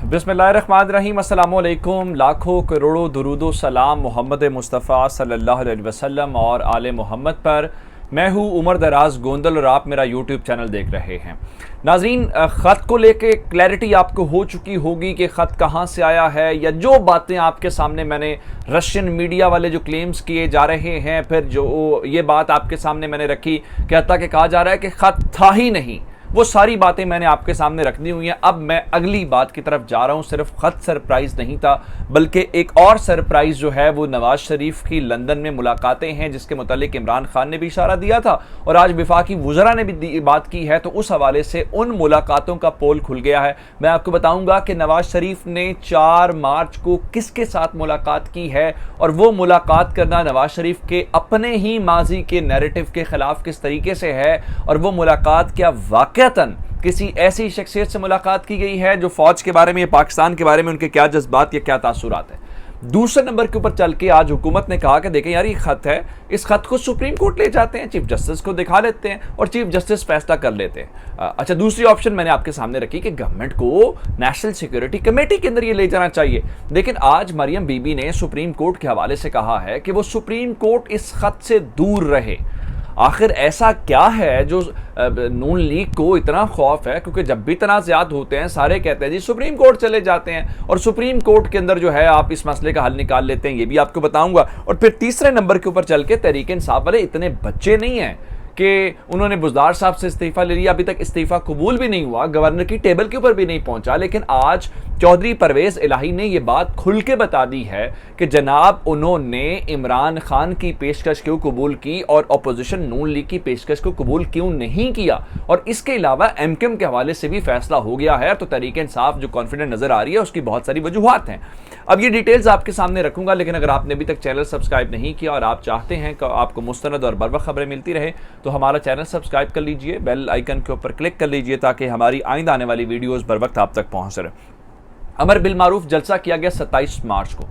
बिस्मिल्लाहिर्रहमानिर्रहीम, अस्सलामु अलैकुम। लाखों करोड़ों दुरूदो सलाम मोहम्मद मुस्तफ़ा सल्लल्लाहु अलैहि वसल्लम और आले मोहम्मद पर। मैं हूँ उमर दराज गोंदल और आप मेरा यूट्यूब चैनल देख रहे हैं। नाज़रीन, ख़त को लेके क्लैरिटी आपको हो चुकी होगी कि ख़त कहाँ से आया है, या जो बातें आपके सामने मैंने रशियन मीडिया वाले जो क्लेम्स किए जा रहे हैं, फिर जो ये बात आपके सामने मैंने रखी कि हत्ता कि कहा जा रहा है कि ख़त था ही नहीं, वो सारी बातें मैंने आपके सामने रखनी हुई हैं। अब मैं अगली बात की तरफ जा रहा हूं। सिर्फ खत सरप्राइज नहीं था, बल्कि एक और सरप्राइज जो है वो नवाज शरीफ की लंदन में मुलाकातें हैं, जिसके मुतालिक इमरान खान ने भी इशारा दिया था और आज वफाकी वुज़रा ने भी बात की है। तो उस हवाले से उन मुलाकातों का पोल खुल गया है। मैं आपको बताऊंगा कि नवाज शरीफ ने 4 मार्च को किसके साथ मुलाकात की है और वो मुलाकात करना नवाज शरीफ के अपने ही माजी के नैरेटिव के खिलाफ किस तरीके से है, और वो मुलाकात क्या वाकई किसी ऐसी शख्सियत से मुलाकात की गई है जो फौज के बारे में या पाकिस्तान के बारे में उनके क्या जज्बात या क्या तासुरात है। दूसरे नंबर के ऊपर चल के आज हुकूमत ने कहा कि देखें यार, ये खत है, इस खत को सुप्रीम कोर्ट ले जाते हैं, चीफ जस्टिस को दिखा लेते हैं और चीफ जस्टिस फैसला कर लेते हैं। अच्छा, दूसरी ऑप्शन मैंने आपके सामने रखी कि गवर्नमेंट को नेशनल सिक्योरिटी कमेटी के अंदर ये ले जाना चाहिए। लेकिन आज मरियम बीबी ने सुप्रीम कोर्ट के हवाले से कहा है कि वो सुप्रीम कोर्ट इस खत से दूर रहे। आखिर ऐसा क्या है जो नून लीग को इतना खौफ है? क्योंकि जब भी तनाज़ात होते हैं सारे कहते हैं जी सुप्रीम कोर्ट चले जाते हैं, और सुप्रीम कोर्ट के अंदर जो है आप इस मसले का हल निकाल लेते हैं, ये भी आपको बताऊंगा। और फिर तीसरे नंबर के ऊपर चल के तहरीक इंसाफ वाले इतने बच्चे नहीं हैं कि उन्होंने बुज़दार साहब से इस्तीफ़ा ले लिया, अभी तक इस्तीफ़ा कबूल भी नहीं हुआ, गवर्नर की टेबल के ऊपर भी नहीं पहुंचा। लेकिन आज चौधरी परवेज़ इलाही ने यह बात खुल के बता दी है कि जनाब उन्होंने इमरान खान की पेशकश क्यों कबूल की और अपोजिशन नून लीग की पेशकश को कबूल क्यों नहीं किया। और इसके अलावा एमकेएम के हवाले से भी फैसला हो गया है। तो तहरीक इंसाफ जो कॉन्फिडेंट नजर आ रही है उसकी बहुत सारी वजूहात हैं। अब ये डिटेल्स आपके सामने रखूंगा, लेकिन अगर आपने अभी तक चैनल सब्सक्राइब नहीं किया और आप चाहते हैं कि आपको मुस्तनद और बरवक्त खबरें मिलती रहे, तो हमारा चैनल सब्सक्राइब कर लीजिए, बेल आइकन के ऊपर क्लिक कर लीजिए ताकि हमारी आइंदा आने वाली वीडियोस बर वक्त आप तक पहुंच रहे। अमर बिल मारूफ जलसा किया गया 27 मार्च को।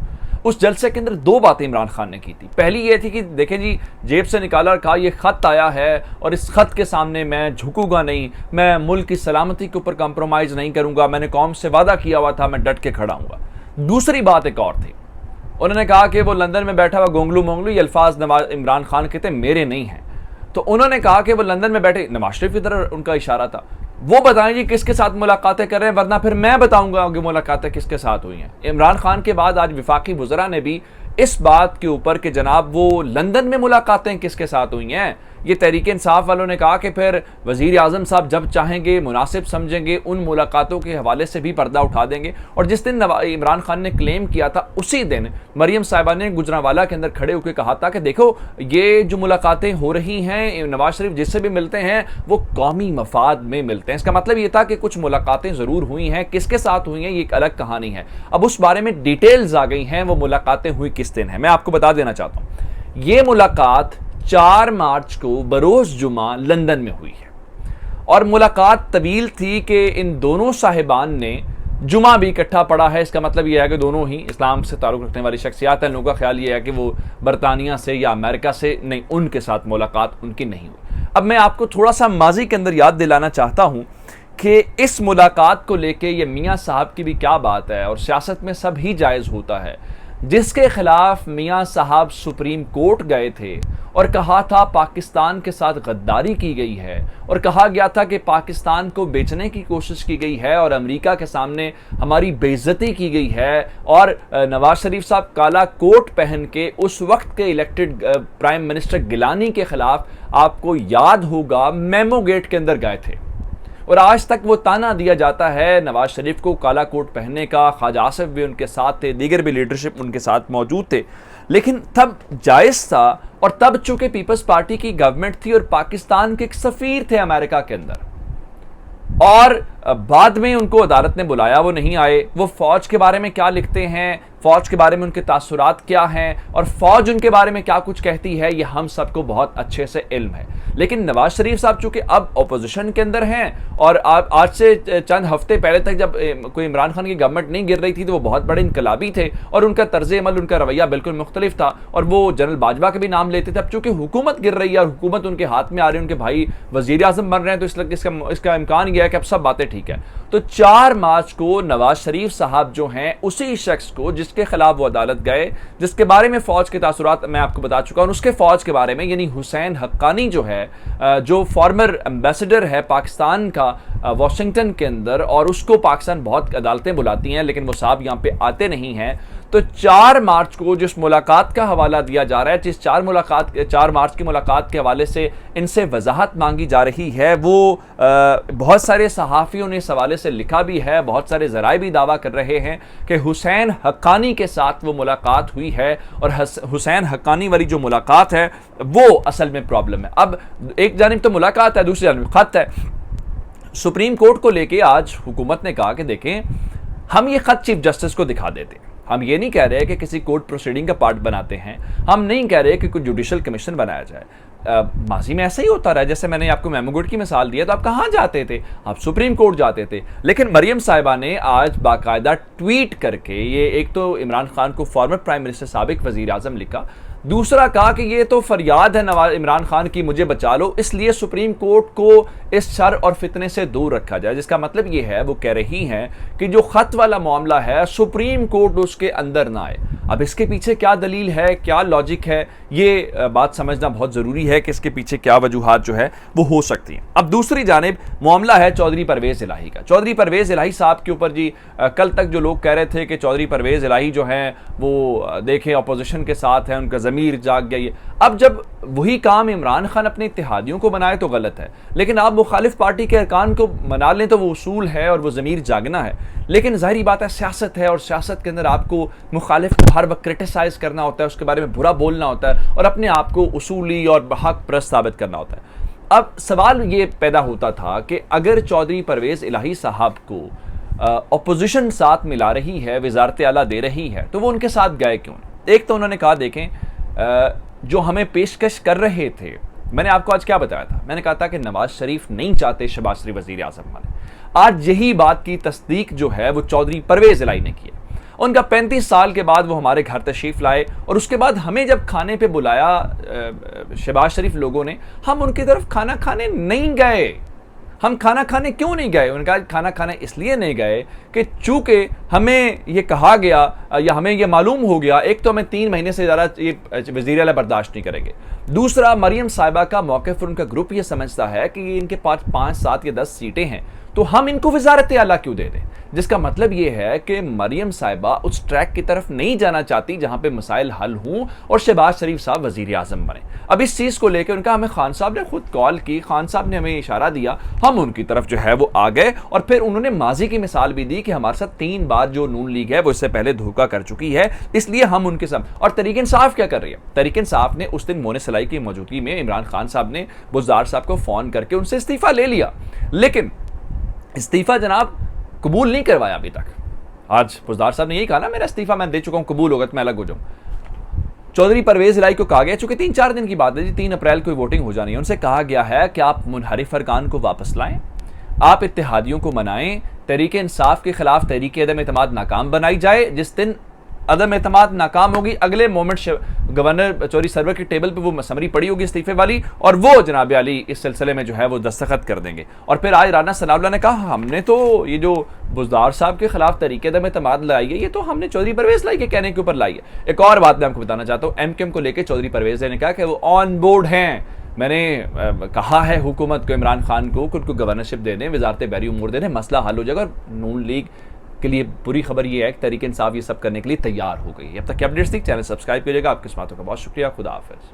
उस जलसे के अंदर 2 बातें इमरान खान ने की थी। पहली ये थी कि देखें जी, जेब से निकाला और कहा यह खत आया है और इस खत के सामने मैं झुकूंगा नहीं, मैं मुल्क की सलामती के ऊपर कंप्रोमाइज नहीं करूंगा, मैंने कौम से वादा किया हुआ था, मैं डट के खड़ा हूंगा। दूसरी बात एक और थी, उन्होंने कहा कि वो लंदन में बैठा हुआ गोंगलू मोंगलू, ये अल्फाज इमरान खान कहते मेरे नहीं हैं। तो उन्होंने कहा कि वो लंदन में बैठे, नवाज शरीफ की तरफ उनका इशारा था, वो बताएं जी किसके साथ मुलाकातें कर रहे हैं, वरना फिर मैं बताऊंगा कि मुलाकातें किसके साथ हुई हैं। इमरान खान के बाद आज वफाकी वुज़रा ने भी इस बात के ऊपर कि जनाब वो लंदन में मुलाकातें किसके साथ हुई हैं, ये तहरीक इंसाफ वालों ने कहा कि फिर वज़ीर आज़म साहब जब चाहेंगे, मुनासिब समझेंगे, उन मुलाकातों के हवाले से भी पर्दा उठा देंगे। और जिस दिन इमरान खान ने क्लेम किया था, उसी दिन मरियम साहिबा ने गुजरांवाला के अंदर खड़े होकर कहा था कि देखो ये जो मुलाकातें हो रही हैं, नवाज शरीफ जिससे भी मिलते हैं वो कौमी मफाद में मिलते हैं। इसका मतलब ये था कि कुछ मुलाकातें ज़रूर हुई हैं, किसके साथ हुई हैं ये एक अलग कहानी है। अब उस बारे में डिटेल्स आ गई हैं, वो मुलाकातें हुई किस दिन है, मैं आपको बता देना चाहता हूँ। ये मुलाकात 4 मार्च को बरोज़ जुमा लंदन में हुई है और मुलाकात तवील थी कि इन दोनों साहिबान ने जुमा भी इकट्ठा पढ़ा है। इसका मतलब यह है कि दोनों ही इस्लाम से ताल्लुक़ रखने वाली शख्सियात हैं। लोगों का ख्याल यह है कि वो बरतानिया से या अमेरिका से, नहीं, उनके साथ मुलाकात उनकी नहीं हुई। अब मैं आपको थोड़ा सा माजी के अंदर याद दिलाना चाहता हूँ कि इस मुलाकात को लेके ये मियाँ साहब की भी क्या बात है, और सियासत में सब ही जायज़ होता है। जिसके खिलाफ मियाँ साहब सुप्रीम कोर्ट गए थे और कहा था पाकिस्तान के साथ गद्दारी की गई है, और कहा गया था कि पाकिस्तान को बेचने की कोशिश की गई है और अमेरिका के सामने हमारी बेइज्जती की गई है, और नवाज शरीफ साहब काला कोट पहन के उस वक्त के इलेक्टेड प्राइम मिनिस्टर गिलानी के खिलाफ, आपको याद होगा, मेमो गेट के अंदर गए थे। और आज तक वो ताना दिया जाता है नवाज शरीफ को काला कोट पहनने का। ख्वाजा आसिफ भी उनके साथ थे, दीगर भी लीडरशिप उनके साथ मौजूद थे, लेकिन तब जायज़ था। और तब चूंकि पीपल्स पार्टी की गवर्नमेंट थी और पाकिस्तान के एक सफ़ीर थे अमेरिका के अंदर, और बाद में उनको अदालत ने बुलाया, वो नहीं आए। वो फौज के बारे में क्या लिखते हैं, फ़ौज के बारे में उनके तासुरात क्या हैं और फ़ौज उनके बारे में क्या कुछ कहती है, ये हम सबको बहुत अच्छे से इल्म है। लेकिन नवाज शरीफ साहब चूंकि अब अपोजिशन के अंदर हैं और आज से चंद हफ्ते पहले तक जब कोई इमरान खान की गवर्नमेंट नहीं गिर रही थी तो वो बहुत बड़े इनकलाबी थे और उनका तर्ज अमल, उनका रवैया बिल्कुल मुख्तलिफ था और वो जनरल बाजवा के भी नाम लेते थे। अब चूंकि हुकूमत गिर रही है और हुकूमत उनके हाथ में आ रही है, उनके भाई वजीर आजम बन रहे हैं, तो इसका इम्कान यह है कि अब सब बातें ठीक है। तो 4 मार्च को नवाज शरीफ साहब जो हैं उसी शख्स को जिसके खिलाफ वो अदालत गए, जिसके बारे में फौज के तासुरात मैं आपको बता चुका हूं, उसके फौज के बारे में यानी हुसैन हक्कानी जो है, जो फॉर्मर एम्बेसडर है पाकिस्तान का वाशिंगटन के अंदर, और उसको पाकिस्तान बहुत अदालतें बुलाती हैं लेकिन वो साहब यहाँ पे आते नहीं हैं। तो 4 मार्च को जिस मुलाकात का हवाला दिया जा रहा है, जिस 4 मार्च की मुलाकात के हवाले से इनसे वजाहत मांगी जा रही है, वो बहुत सारे सहाफ़ियों ने इस हवाले से लिखा भी है, बहुत सारे ज़राए भी दावा कर रहे हैं कि हुसैन हक्कानी के साथ वो मुलाकात हुई है और हुसैन हक्कानी वाली जो मुलाकात है वो असल में प्रॉब्लम है। अब एक जानिब तो मुलाकात है, दूसरी जानिब ख़त है। सुप्रीम कोर्ट को लेके आज हुकूमत ने कहा कि देखें, हम ये ख़त चीफ जस्टिस को दिखा देते हैं, हम ये नहीं कह रहे कि किसी कोर्ट प्रोसीडिंग का पार्ट बनाते हैं, हम नहीं कह रहे कि कोई जुडिशल कमीशन बनाया जाए। माजी में ऐसा ही होता रहा, जैसे मैंने आपको मेमोगुड की मिसाल दी है, तो आप कहाँ जाते थे? आप सुप्रीम कोर्ट जाते थे। लेकिन मरियम साहिबा ने आज बाकायदा ट्वीट करके, ये एक तो इमरान खान को फॉर्मर प्राइम मिनिस्टर साबिक वजीर आजम लिखा, दूसरा कहा कि ये तो फरियाद है नवाज इमरान खान की, मुझे बचा लो, इसलिए सुप्रीम कोर्ट को इस शर और फितने से दूर रखा जाए। जिसका मतलब ये है, वो कह रही हैं कि जो खत वाला मामला है सुप्रीम कोर्ट उसके अंदर ना आए। अब इसके पीछे क्या दलील है, क्या लॉजिक है, ये बात समझना बहुत ज़रूरी है कि इसके पीछे क्या वजूहात जो है वो हो सकती हैं। अब दूसरी जानिब मामला है चौधरी परवेज़ इलाही का। चौधरी परवेज़ इलाही साहब के ऊपर जी कल तक जो लोग कह रहे थे कि चौधरी परवेज़ इलाही जो हैं वो देखें अपोजिशन के साथ हैं, उनका ज़मीर जाग गई है। अब जब वही काम इमरान खान अपने इत्तेहादियों को बनाए तो गलत है, लेकिन आप मुखालिफ पार्टी के अरकान को मना लें तो वो उसूल है और वो ज़मीर जागना है। लेकिन ज़ाहिरी बात है सियासत है और सियासत के अंदर आपको मुखालिफ को हर वक्त क्रिटिसाइज़ करना होता है, उसके बारे में बुरा बोलना होता है और अपने आप को उसूली और हक परस्त साबित करना होता है। अब सवाल ये पैदा होता था कि अगर चौधरी परवेज़ इलाही साहब को अपोजिशन साथ मिला रही है, वज़ारत आला दे रही है, तो वो उनके साथ गए क्यों? एक तो उन्होंने कहा देखें, जो हमें पेशकश कर रहे थे, मैंने आपको आज क्या बताया था, मैंने कहा था कि नवाज शरीफ नहीं चाहते शहबाज शरीफ वज़ीर आज़म बने। आज यही बात की तस्दीक जो है वो चौधरी परवेज़ इलाही ने की है। उनका 35 साल के बाद वो हमारे घर तशरीफ़ लाए और उसके बाद हमें जब खाने पे बुलाया शहबाज शरीफ लोगों ने, हम उनकी तरफ खाना खाने नहीं गए। हम खाना खाने क्यों नहीं गए? उनका खाना खाने इसलिए नहीं गए कि चूंकि हमें ये कहा गया या हमें ये मालूम हो गया, एक तो हमें 3 महीने से ज़्यादा ये वज़ीर आला बर्दाश्त नहीं करेंगे, दूसरा मरियम साहिबा का मौक़िफ़ और उनका ग्रुप ये समझता है कि इनके पास 5, 7 या 10 सीटें हैं तो हम इनको वज़ारत आला क्यों दे दें। जिसका मतलब ये है कि मरियम साहिबा उस ट्रैक की तरफ नहीं जाना चाहती जहां पे मसाइल हल हों और शहबाज शरीफ साहब वज़ीर आज़म बने। अब इस चीज़ को लेकर उनका हमें खान साहब ने खुद कॉल की, खान साहब ने हमें इशारा दिया, हम उनकी तरफ जो है वो आ गए और फिर उन्होंने माजी की मिसाल भी दी कि हमारे साथ 3 बार जो नून लीग है वो इससे पहले धोखा कर चुकी है, इसलिए हम उनके साथ। और तहरीक इंसाफ क्या कर रही है? तहरीक इंसाफ ने उस दिन मोने सलाई की मौजूदगी में इमरान खान साहब ने बुज़दार साहब को फ़ोन करके उनसे इस्तीफ़ा ले लिया, लेकिन इस्तीफ़ा जनाब कबूल नहीं करवाया अभी तक। आज बुज़दार साहब ने यही कहा ना, मेरा इस्तीफ़ा मैं दे चुका हूँ, कबूल होगा तो मैं अलग हो जाऊँ। चौधरी परवेज़ इलाही को कहा गया, चूंकि 3-4 दिन की बात है जी, 3 अप्रैल को वोटिंग हो जानी है, उनसे कहा गया है कि आप मुनहरिफ अरकान को वापस लाएं, आप इत्तेहादियों को मनाएं, तहरीक इंसाफ के खिलाफ तहरीक अदम एतमाद नाकाम बनाई जाए। जिस दिन अदम एतमाद नाकाम होगी, अगले मोमेंट गवर्नर चौधरी सरवर की टेबल पे वो समरी पड़ी होगी इस्तीफे वाली, और वो जनाब अली इस सिलसिले में जो है वो दस्तखत कर देंगे। और फिर आज राना सनाउल्लाह ने कहा, हमने तो ये जो बुज़दार साहब के खिलाफ तहरीक अदम एतमाद लाई है, ये तो हमने चौधरी परवेज़ लाई के कहने के ऊपर लाई है। एक और बात मैं आपको बताना चाहता हूँ, एमकेएम को लेकर चौधरी परवेज़ ने कहा कि वो ऑन बोर्ड हैं। मैंने कहा है हुकूमत को, इमरान खान को, खुद को गवर्नरशिप दे दें, वजारत बैरी उमूर दे दें, मसला हल हो जाएगा। और नून लीग के लिए बुरी खबर ये है कि तहरीक इंसाफ ये सब करने के लिए तैयार हो गई है। अब तक के अपडेट्स थी, चैनल सब्सक्राइब कीजिएगा। आपकी बातों का बहुत शुक्रिया। खुदा हाफिज़।